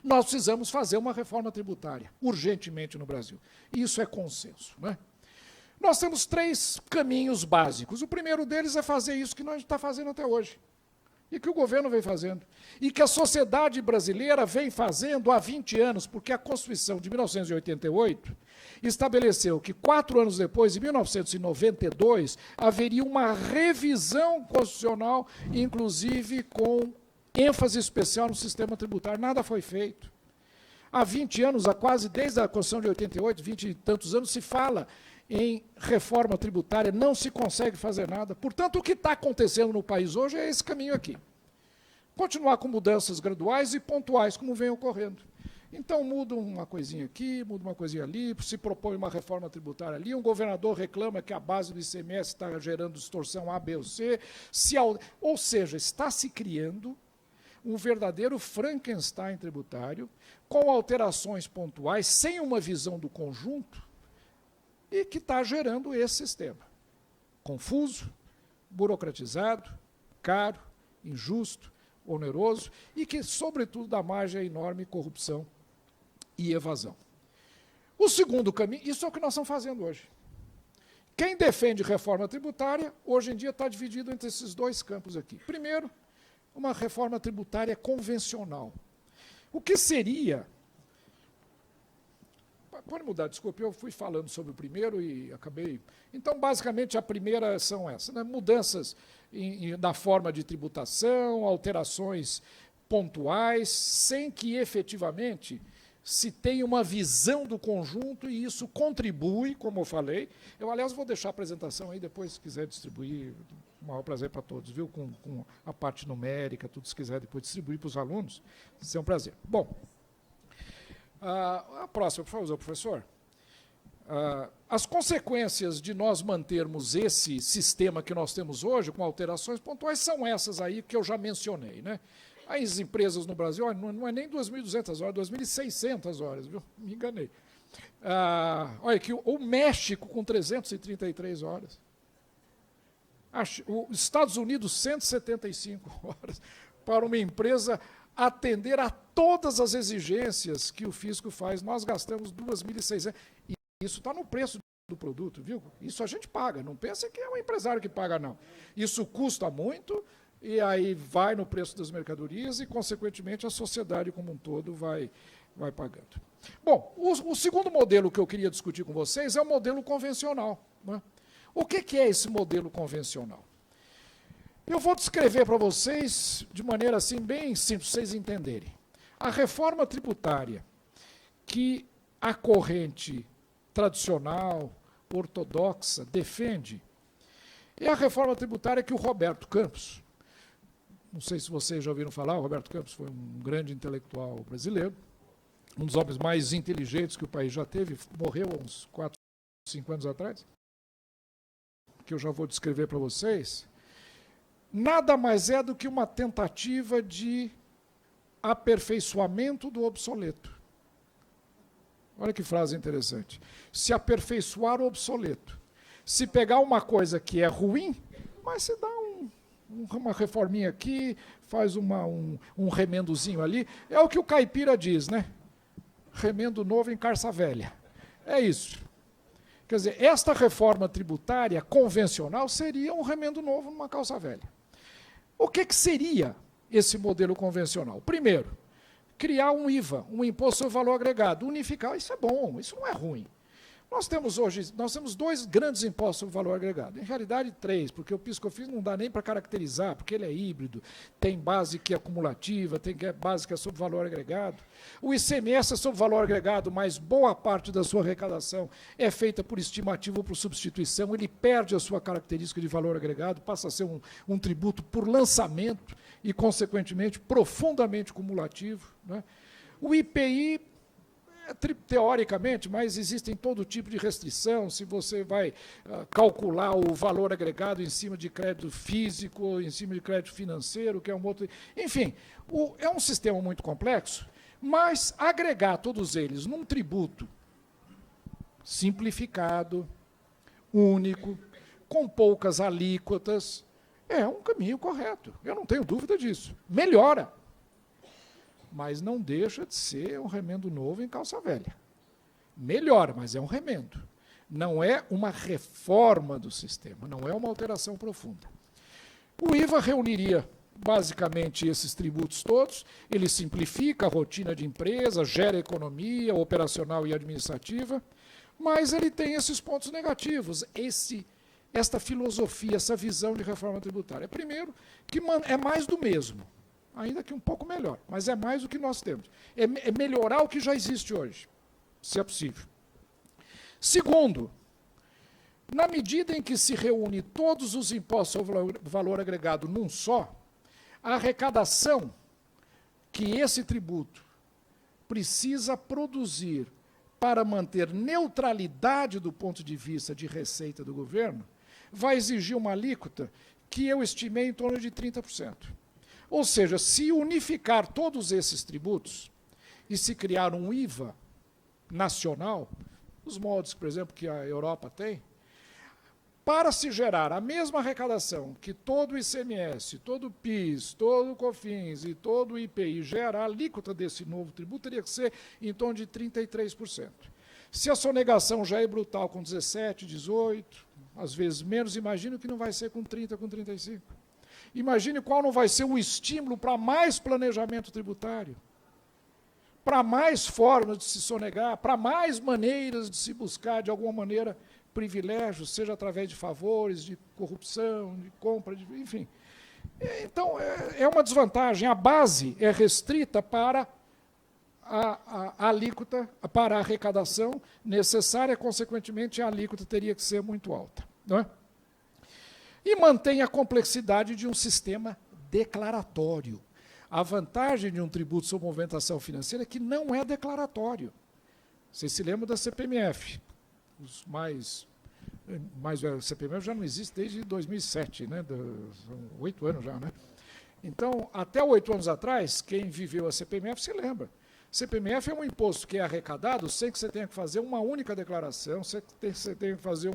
Nós precisamos fazer uma reforma tributária, urgentemente no Brasil. E isso é consenso, né? Nós temos 3 caminhos básicos. O primeiro deles é fazer isso que nós estamos fazendo até hoje. E que o governo vem fazendo. E que a sociedade brasileira vem fazendo há 20 anos, porque a Constituição de 1988 estabeleceu que 4 anos depois, em 1992, haveria uma revisão constitucional, inclusive com ênfase especial no sistema tributário. Nada foi feito. Há 20 anos, há quase desde a Constituição de 88, 20 e tantos anos, se fala em reforma tributária, não se consegue fazer nada. Portanto, o que está acontecendo no país hoje é esse caminho aqui. Continuar com mudanças graduais e pontuais, como vem ocorrendo. Então, muda uma coisinha aqui, muda uma coisinha ali, se propõe uma reforma tributária ali, um governador reclama que a base do ICMS está gerando distorção A, B ou C, ou seja, está se criando um verdadeiro Frankenstein tributário, com alterações pontuais, sem uma visão do conjunto, e que está gerando esse sistema. Confuso, burocratizado, caro, injusto, oneroso, e que, sobretudo, dá margem a enorme corrupção e evasão. O segundo caminho, isso é o que nós estamos fazendo hoje. Quem defende reforma tributária, hoje em dia está dividido entre esses 2 campos aqui. Primeiro, uma reforma tributária convencional. O que seria... Pode mudar, desculpe, eu fui falando sobre o primeiro e acabei... Então, basicamente, a primeira são essas, né? Mudanças na forma de tributação, alterações pontuais, sem que, efetivamente, se tenha uma visão do conjunto e isso contribui, como eu falei. Eu, aliás, vou deixar a apresentação aí, depois, se quiser distribuir, o maior prazer para todos, viu? Com a parte numérica, tudo, se quiser depois distribuir para os alunos, isso é um prazer. Bom... a próxima, por favor, professor. As consequências de nós mantermos esse sistema que nós temos hoje, com alterações pontuais, são essas aí que eu já mencionei, né? As empresas no Brasil, olha, não é nem 2.200 horas, 2.600 horas, viu? Me enganei. Olha aqui, o México com 333 horas. Os Estados Unidos, 175 horas, para uma empresa atender a todas as exigências que o fisco faz. Nós gastamos 2.600. E isso está no preço do produto, viu? Isso a gente paga. Não pensa que é o empresário que paga, não. Isso custa muito e aí vai no preço das mercadorias e, consequentemente, a sociedade como um todo vai pagando. Bom, o segundo modelo que eu queria discutir com vocês é o modelo convencional, né? O que é esse modelo convencional? Eu vou descrever para vocês, de maneira assim bem simples, para vocês entenderem. A reforma tributária que a corrente tradicional, ortodoxa, defende, é a reforma tributária que o Roberto Campos, não sei se vocês já ouviram falar, o Roberto Campos foi um grande intelectual brasileiro, um dos homens mais inteligentes que o país já teve, morreu há uns 4, 5 anos atrás, que eu já vou descrever para vocês. Nada mais é do que uma tentativa de aperfeiçoamento do obsoleto. Olha que frase interessante. Se aperfeiçoar o obsoleto. Se pegar uma coisa que é ruim, mas se dá uma reforminha aqui, faz um remendozinho ali. É o que o caipira diz, né? Remendo novo em carça velha. É isso. Quer dizer, esta reforma tributária convencional seria um remendo novo numa calça velha. O que seria esse modelo convencional? Primeiro, criar um IVA, um Imposto sobre Valor Agregado, unificar, isso é bom, isso não é ruim. Nós temos 2 grandes impostos sobre valor agregado, em realidade 3, porque o PIS/COFINS não dá nem para caracterizar, porque ele é híbrido, tem base que é acumulativa, tem base que é sobre valor agregado. O ICMS é sobre valor agregado, mas boa parte da sua arrecadação é feita por estimativa ou por substituição, ele perde a sua característica de valor agregado, passa a ser um tributo por lançamento e, consequentemente, profundamente cumulativo, né? O IPI, teoricamente, mas existem todo tipo de restrição, se você vai calcular o valor agregado em cima de crédito físico, ou em cima de crédito financeiro, que é um outro... Enfim, é um sistema muito complexo, mas agregar todos eles num tributo simplificado, único, com poucas alíquotas, é um caminho correto. Eu não tenho dúvida disso. Melhora. mas não deixa de ser um remendo novo em calça velha. Melhor, mas é um remendo. Não é uma reforma do sistema, não é uma alteração profunda. O IVA reuniria basicamente esses tributos todos, ele simplifica a rotina de empresa, gera economia operacional e administrativa, mas ele tem esses pontos negativos, esta filosofia, essa visão de reforma tributária. Primeiro, que é mais do mesmo, ainda que um pouco melhor, mas é mais do que nós temos. É melhorar o que já existe hoje, se é possível. Segundo, na medida em que se reúne todos os impostos sobre valor agregado num só, a arrecadação que esse tributo precisa produzir para manter neutralidade do ponto de vista de receita do governo vai exigir uma alíquota que eu estimei em torno de 30%. Ou seja, se unificar todos esses tributos e se criar um IVA nacional, os moldes, por exemplo, que a Europa tem, para se gerar a mesma arrecadação que todo o ICMS, todo o PIS, todo o COFINS e todo o IPI gera, a alíquota desse novo tributo teria que ser em torno de 33%. Se a sonegação já é brutal com 17%, 18%, às vezes menos, imagine o que não vai ser com 30%, com 35%. Imagine qual não vai ser o estímulo para mais planejamento tributário, para mais formas de se sonegar, para mais maneiras de se buscar, de alguma maneira, privilégios, seja através de favores, de corrupção, de compra, enfim. Então, é uma desvantagem. A base é restrita para a alíquota, para a arrecadação necessária, consequentemente, a alíquota teria que ser muito alta. Não é? E mantém a complexidade de um sistema declaratório. A vantagem de um tributo sobre movimentação financeira é que não é declaratório. Vocês se lembram da CPMF? Os mais velhos, o CPMF já não existe desde 2007, né? São 8 anos já, né? Então, até 8 anos atrás, quem viveu a CPMF se lembra. CPMF é um imposto que é arrecadado sem que você tenha que fazer uma única declaração, você tenha que fazer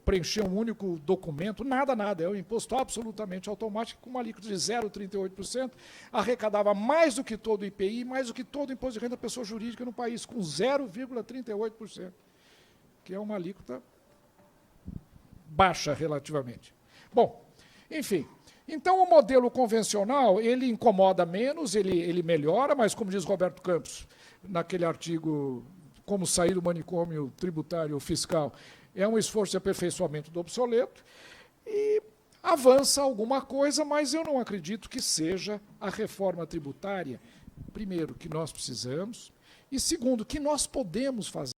preencher um único documento, nada. É um imposto absolutamente automático, com uma alíquota de 0,38%, arrecadava mais do que todo o IPI, mais do que todo o imposto de renda da pessoa jurídica no país, com 0,38%, que é uma alíquota baixa relativamente. Bom, enfim. Então, o modelo convencional, ele incomoda menos, ele melhora, mas, como diz Roberto Campos, naquele artigo Como Sair do Manicômio Tributário Fiscal, é um esforço de aperfeiçoamento do obsoleto e avança alguma coisa, mas eu não acredito que seja a reforma tributária, primeiro, que nós precisamos, e segundo, que nós podemos fazer.